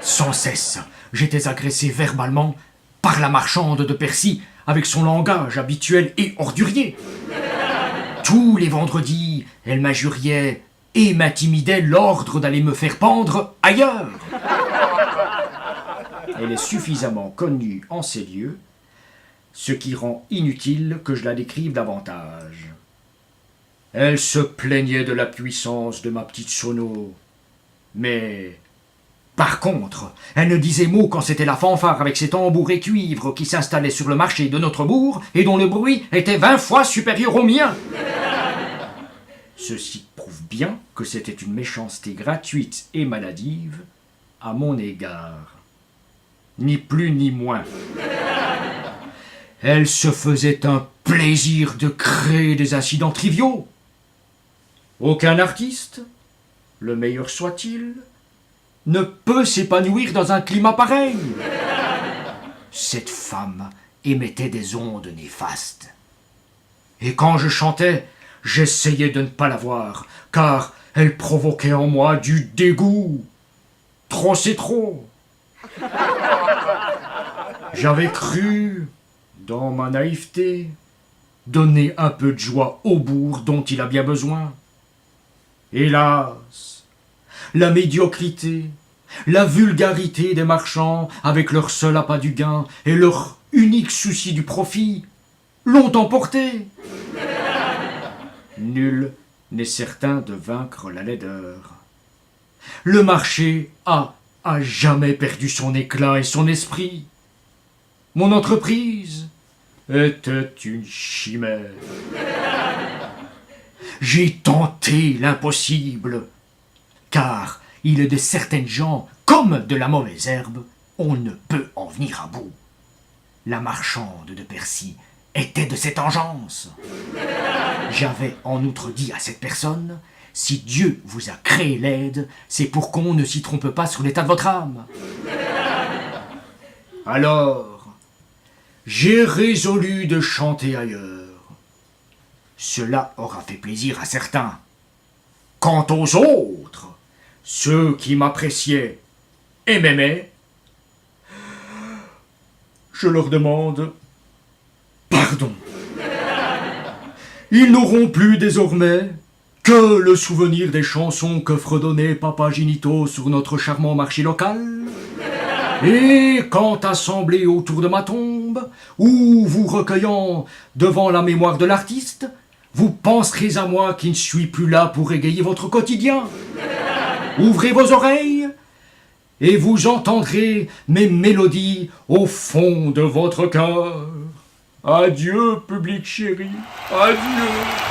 Sans cesse, j'étais agressé verbalement par la marchande de Percy avec son langage habituel et ordurier. Tous les vendredis, elle m'injuriait et m'intimidait l'ordre d'aller me faire pendre ailleurs. Elle est suffisamment connue en ces lieux, ce qui rend inutile que je la décrive davantage. Elle se plaignait de la puissance de ma petite sono, mais par contre, elle ne disait mot quand c'était la fanfare avec ses tambours et cuivres qui s'installait sur le marché de notre bourg et dont le bruit était 20 fois supérieur au mien. Ceci prouve bien que c'était une méchanceté gratuite et maladive à mon égard. Ni plus ni moins. Elle se faisait un plaisir de créer des incidents triviaux. Aucun artiste, le meilleur soit-il, ne peut s'épanouir dans un climat pareil. Cette femme émettait des ondes néfastes. Et quand je chantais, j'essayais de ne pas la voir, car elle provoquait en moi du dégoût. Trop c'est trop. J'avais cru, dans ma naïveté, donner un peu de joie au bourg dont il a bien besoin. Hélas, la médiocrité, la vulgarité des marchands, avec leur seul appât du gain et leur unique souci du profit, l'ont emporté. Nul n'est certain de vaincre la laideur. Le marché a à jamais perdu son éclat et son esprit. Mon entreprise était une chimère. J'ai tenté l'impossible, car il est de certaines gens, comme de la mauvaise herbe, on ne peut en venir à bout. La marchande de Percy était de cette engeance. J'avais en outre dit à cette personne, si Dieu vous a créé laide, c'est pour qu'on ne s'y trompe pas sur l'état de votre âme. Alors, j'ai résolu de chanter ailleurs. Cela aura fait plaisir à certains. Quant aux autres, ceux qui m'appréciaient et m'aimaient, je leur demande pardon. Ils n'auront plus désormais que le souvenir des chansons que fredonnait Papa Ginito sur notre charmant marché local. Et quand assemblés autour de ma tombe, ou vous recueillant devant la mémoire de l'artiste, vous penserez à moi qui ne suis plus là pour égayer votre quotidien. Ouvrez vos oreilles et vous entendrez mes mélodies au fond de votre cœur. Adieu, public chéri, adieu.